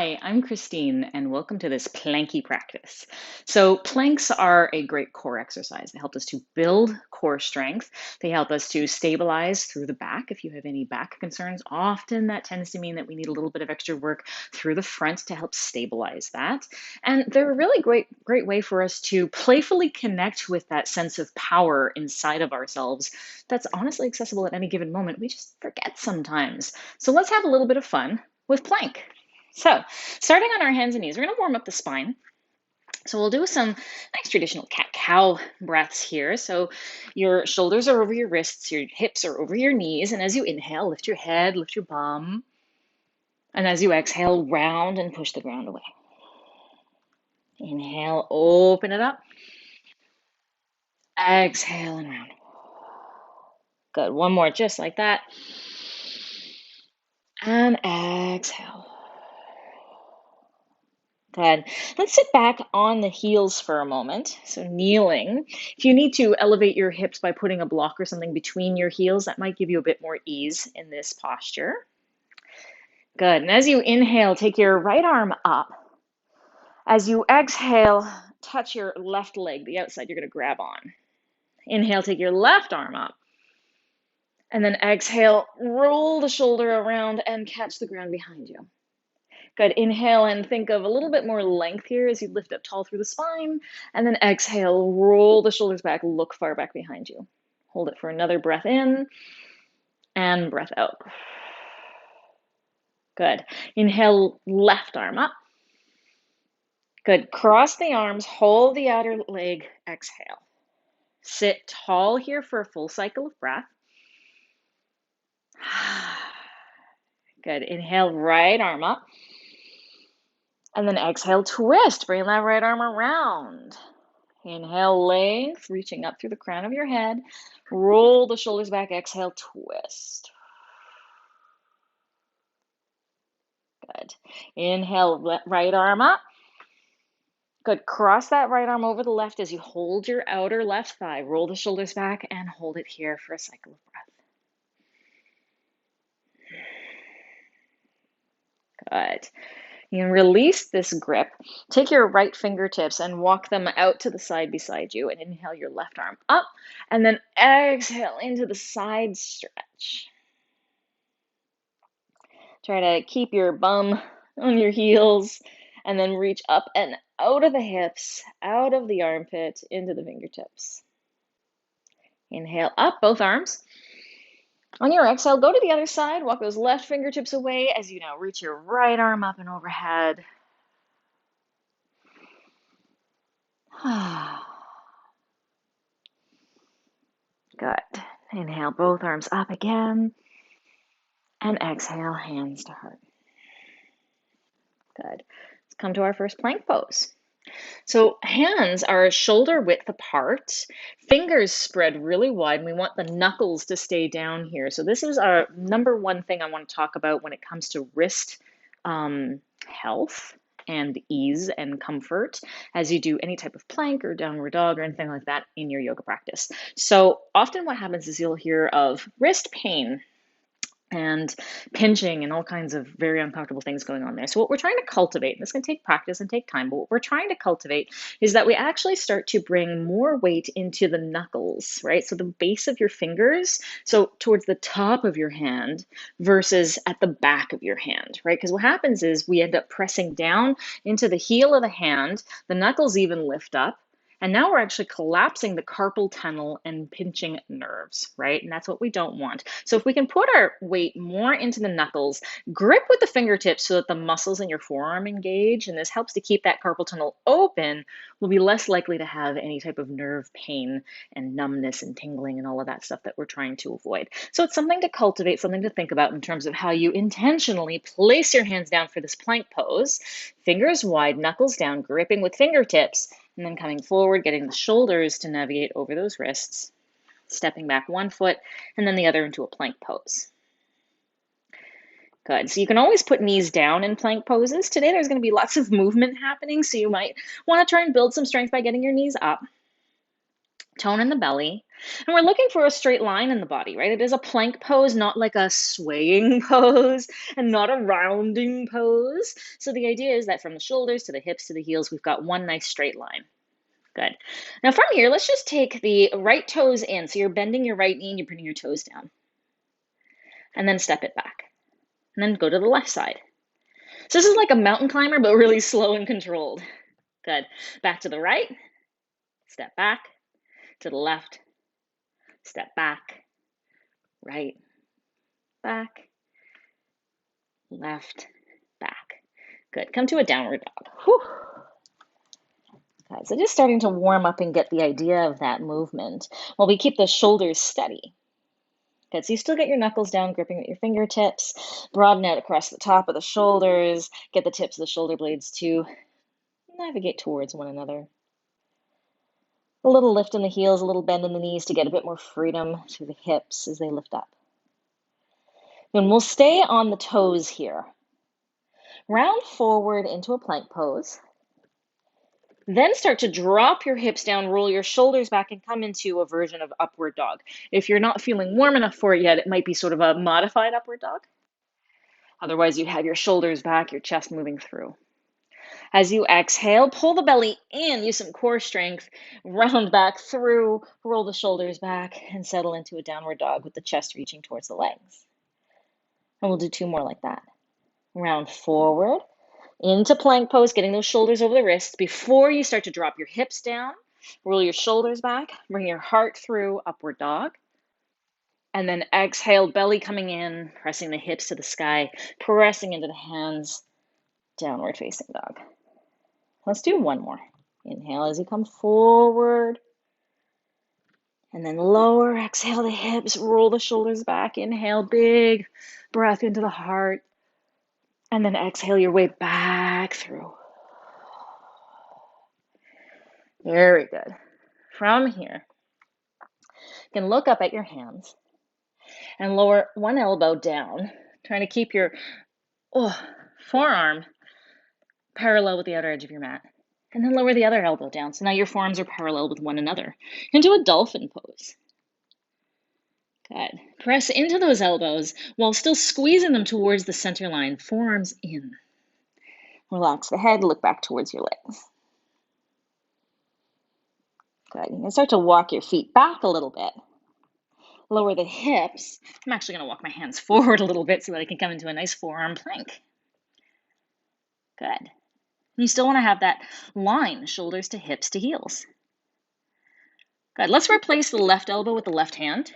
Hi, I'm Christine, and welcome to this planky practice. So, planks are a great core exercise. They help us to build core strength. They help us to stabilize through the back if you have any back concerns. Often that tends to mean that we need a little bit of extra work through the front to help stabilize that. And they're a really great way for us to playfully connect with that sense of power inside of ourselves that's honestly accessible at any given moment. We just forget sometimes. So, let's have a little bit of fun with plank. So, starting on our hands and knees, we're going to warm up the spine. So, we'll do some nice traditional cat cow breaths here. So, your shoulders are over your wrists, your hips are over your knees. And as you inhale, lift your head, lift your bum. And as you exhale, round and push the ground away. Inhale, open it up. Exhale and round. Good. One more, just like that. And exhale. Good. Let's sit back on the heels for a moment. So, kneeling. If you need to elevate your hips by putting a block or something between your heels, that might give you a bit more ease in this posture. Good. And as you inhale, take your right arm up. As you exhale, touch your left leg, the outside you're going to grab on. Inhale, take your left arm up. And then exhale, roll the shoulder around and catch the ground behind you. Good. Inhale and think of a little bit more length here as you lift up tall through the spine. And then exhale, roll the shoulders back, look far back behind you. Hold it for another breath in and breath out. Good. Inhale, left arm up. Good. Cross the arms, hold the outer leg, exhale. Sit tall here for a full cycle of breath. Good. Inhale, right arm up. And then exhale, twist. Bring that right arm around. Inhale, length, reaching up through the crown of your head. Roll the shoulders back. Exhale, twist. Good. Inhale, right arm up. Good. Cross that right arm over the left as you hold your outer left thigh. Roll the shoulders back and hold it here for a cycle of breath. Good. You can release this grip. Take your right fingertips and walk them out to the side beside you and inhale your left arm up and then exhale into the side stretch. Try to keep your bum on your heels and then reach up and out of the hips, out of the armpit, into the fingertips. Inhale up, both arms. On your exhale, go to the other side. Walk those left fingertips away as you now reach your right arm up and overhead. Good. Inhale, both arms up again. And exhale, hands to heart. Good. Let's come to our first plank pose. So hands are shoulder width apart, fingers spread really wide, and we want the knuckles to stay down here. So this is our number one thing I want to talk about when it comes to wrist health and ease and comfort as you do any type of plank or downward dog or anything like that in your yoga practice. So often what happens is you'll hear of wrist pain and pinching and all kinds of very uncomfortable things going on there. So what we're trying to cultivate, and this can take practice and take time, but what we're trying to cultivate is that we actually start to bring more weight into the knuckles, right? So the base of your fingers, so towards the top of your hand versus at the back of your hand, right? Because what happens is we end up pressing down into the heel of the hand, the knuckles even lift up, and now we're actually collapsing the carpal tunnel and pinching nerves, right? And that's what we don't want. So if we can put our weight more into the knuckles, grip with the fingertips so that the muscles in your forearm engage, and this helps to keep that carpal tunnel open, we'll be less likely to have any type of nerve pain and numbness and tingling and all of that stuff that we're trying to avoid. So it's something to cultivate, something to think about in terms of how you intentionally place your hands down for this plank pose. Fingers wide, knuckles down, gripping with fingertips, and then coming forward, getting the shoulders to navigate over those wrists, stepping back one foot, and then the other into a plank pose. Good. So you can always put knees down in plank poses. Today there's going to be lots of movement happening, so you might want to try and build some strength by getting your knees up. tone in the belly. And we're looking for a straight line in the body, right? It is a plank pose, not like a swaying pose and not a rounding pose. So the idea is that from the shoulders to the hips to the heels, we've got one nice straight line. Good. Now from here, let's just take the right toes in. So you're bending your right knee and you're putting your toes down. And then step it back. And then go to the left side. So this is like a mountain climber, but really slow and controlled. Good. Back to the right. Step back. To the left. Step back. Right. Back. Left. Back. Good. Come to a downward dog. Whew. So just starting to warm up and get the idea of that movement while we keep the shoulders steady. Good, so you still get your knuckles down, gripping with your fingertips, broaden out across the top of the shoulders, get the tips of the shoulder blades to navigate towards one another. A little lift in the heels, a little bend in the knees to get a bit more freedom through the hips as they lift up. Then we'll stay on the toes here. Round forward into a plank pose. Then start to drop your hips down, roll your shoulders back, and come into a version of upward dog. If you're not feeling warm enough for it yet, it might be sort of a modified upward dog. Otherwise, you have your shoulders back, your chest moving through. As you exhale, pull the belly in, use some core strength, round back through, roll the shoulders back, and settle into a downward dog with the chest reaching towards the legs. And we'll do 2 more like that. Round forward, into plank pose, getting those shoulders over the wrists. Before you start to drop your hips down, roll your shoulders back, bring your heart through, upward dog. And then exhale, belly coming in, pressing the hips to the sky, pressing into the hands, downward facing dog. Let's do 1 more. Inhale as you come forward. And then lower, exhale the hips, roll the shoulders back. Inhale, big breath into the heart. And then exhale your way back through. Very good. From here, you can look up at your hands and lower one elbow down, trying to keep your forearm parallel with the outer edge of your mat. And then lower the other elbow down. So now your forearms are parallel with one another. You can do a dolphin pose. Good. Press into those elbows while still squeezing them towards the center line. Forearms in. Relax the head, look back towards your legs. Good. You can start to walk your feet back a little bit. Lower the hips. I'm actually going to walk my hands forward a little bit so that I can come into a nice forearm plank. Good. You still want to have that line, shoulders to hips to heels. Good. Let's replace the left elbow with the left hand.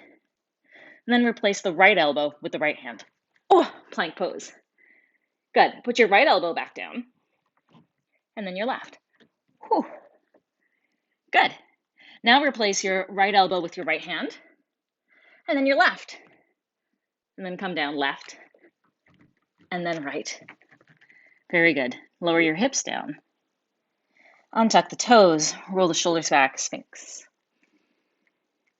And then replace the right elbow with the right hand. Plank pose. Good. Put your right elbow back down. And then your left. Whew. Good. Now replace your right elbow with your right hand. And then your left. And then come down left. And then right. Very good. Lower your hips down. Untuck the toes. Roll the shoulders back. Sphinx.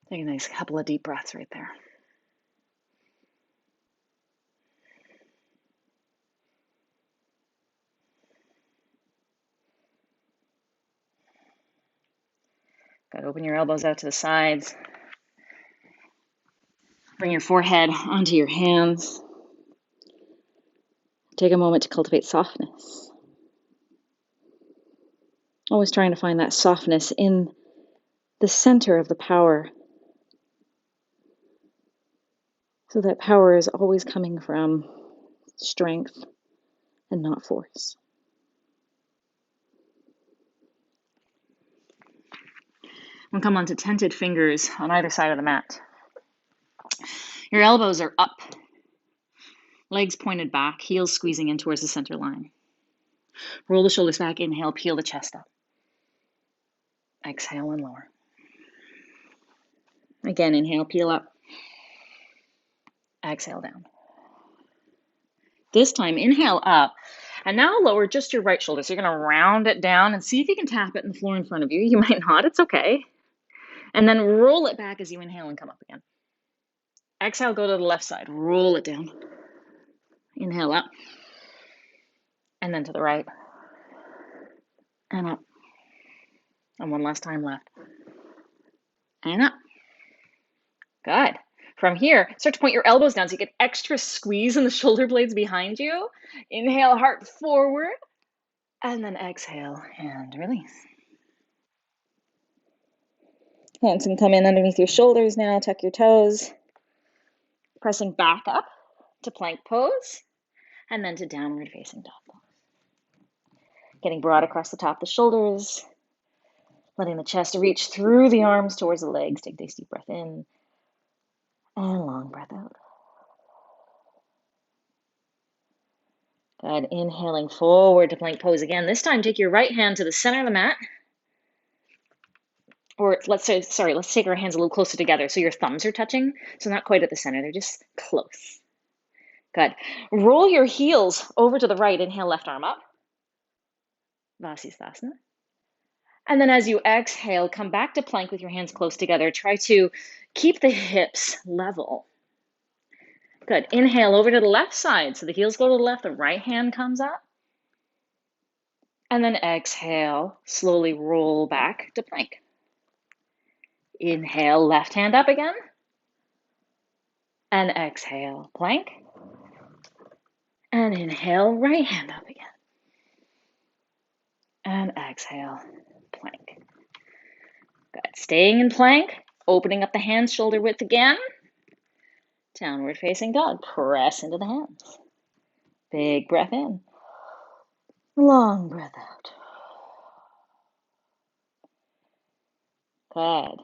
Take a nice couple of deep breaths right there. Good. Open your elbows out to the sides. Bring your forehead onto your hands. Take a moment to cultivate softness. Always trying to find that softness in the center of the power. So that power is always coming from strength and not force. We'll come onto tented fingers on either side of the mat. Your elbows are up, legs pointed back, heels squeezing in towards the center line. Roll the shoulders back, inhale, peel the chest up. Exhale and lower. Again, inhale, peel up. Exhale down. This time, inhale up. And now lower just your right shoulder. So you're going to round it down and see if you can tap it in the floor in front of you. You might not, it's okay. And then roll it back as you inhale and come up again. Exhale, go to the left side. Roll it down. Inhale up. And then to the right. And up. And one last time left. and up. Good. From here, start to point your elbows down so you get extra squeeze in the shoulder blades behind you. Inhale, heart forward, and then exhale and release. Hands can come in underneath your shoulders now. Tuck your toes. Pressing back up to plank pose, and then to downward facing dog pose. Getting broad across the top of the shoulders, letting the chest reach through the arms towards the legs. Take a nice deep breath in, and long breath out. Good. Inhaling forward to plank pose again. This time, take your right hand to the center of the mat. Or let's take our hands a little closer together so your thumbs are touching. So not quite at the center, they're just close. Good. Roll your heels over to the right. Inhale, left arm up. Vasisthasana. And then as you exhale, come back to plank with your hands close together. Try to keep the hips level. Good. Inhale over to the left side. So the heels go to the left, the right hand comes up. And then exhale, slowly roll back to plank. Inhale, left hand up again. And exhale, plank. And inhale, right hand up again. And exhale, plank. Good. Staying in plank, opening up the hands shoulder width again. Downward facing dog. Press into the hands. Big breath in. Long breath out. Good.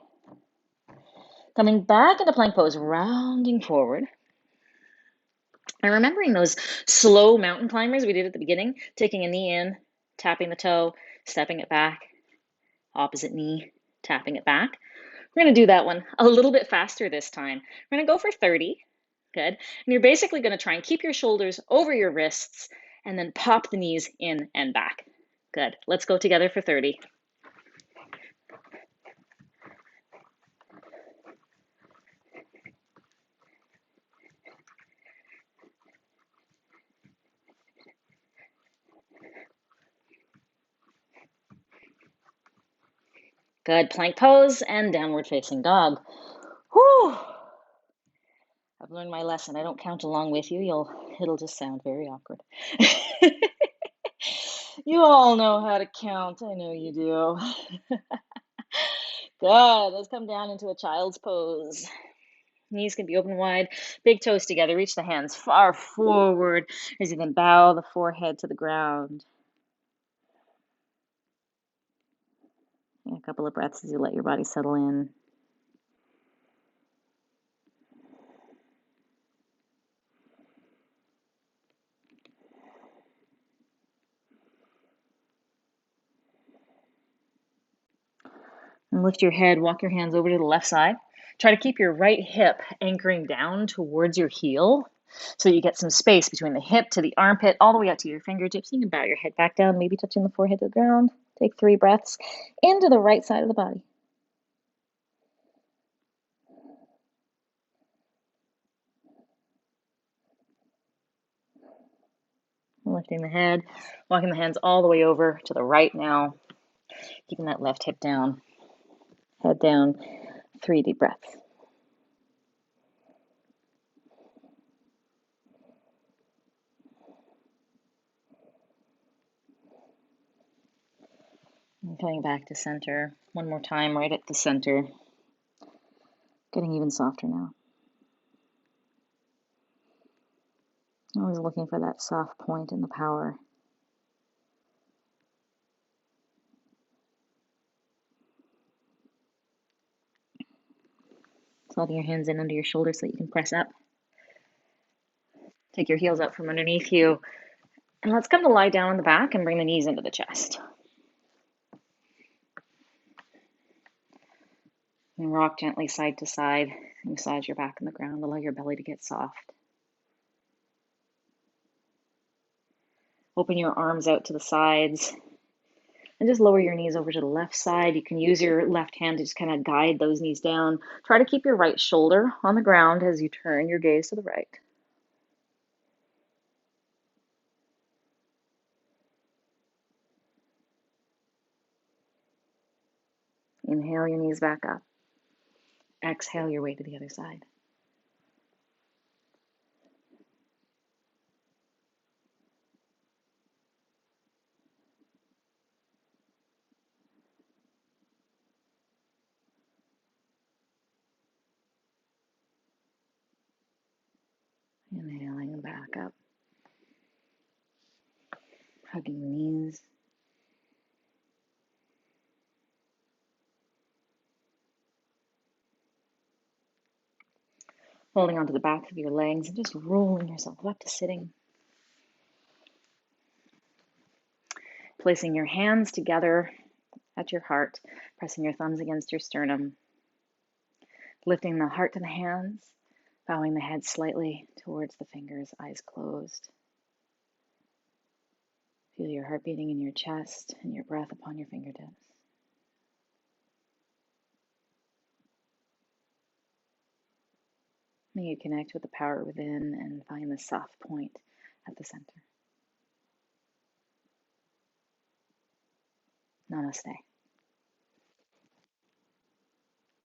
Coming back into plank pose, rounding forward. And remembering those slow mountain climbers we did at the beginning, taking a knee in, tapping the toe, stepping it back, opposite knee, tapping it back. We're going to do that one a little bit faster this time. We're going to go for 30. Good. And you're basically going to try and keep your shoulders over your wrists and then pop the knees in and back. Good. Let's go together for 30. Good. Plank pose and downward facing dog. Whew. I've learned my lesson. I don't count along with you. It'll just sound very awkward. You all know how to count. I know you do. Good. Let's come down into a child's pose. Knees can be open wide, big toes together. Reach the hands far forward as you then bow the forehead to the ground. And a couple of breaths as you let your body settle in. And lift your head, walk your hands over to the left side. Try to keep your right hip anchoring down towards your heel so you get some space between the hip to the armpit, all the way out to your fingertips. You can bow your head back down, maybe touching the forehead to the ground. Take 3 breaths into the right side of the body. Lifting the head, walking the hands all the way over to the right now. Keeping that left hip down. Head down, 3 deep breaths. And coming back to center. One more time, right at the center. Getting even softer now. Always looking for that soft point in the power. Sliding your hands in under your shoulders so that you can press up. Take your heels up from underneath you. And let's come to lie down on the back and bring the knees into the chest. And rock gently side to side. Massage your back on the ground. Allow your belly to get soft. Open your arms out to the sides. And just lower your knees over to the left side. You can use your left hand to just kind of guide those knees down. Try to keep your right shoulder on the ground as you turn your gaze to the right. Inhale your knees back up. Exhale your way to the other side. Inhaling back up. Hugging the knees. Holding onto the backs of your legs and just rolling yourself up to sitting. Placing your hands together at your heart, pressing your thumbs against your sternum. Lifting the heart to the hands, bowing the head slightly towards the fingers, eyes closed. Feel your heart beating in your chest and your breath upon your fingertips. May you connect with the power within and find the soft point at the center. Namaste.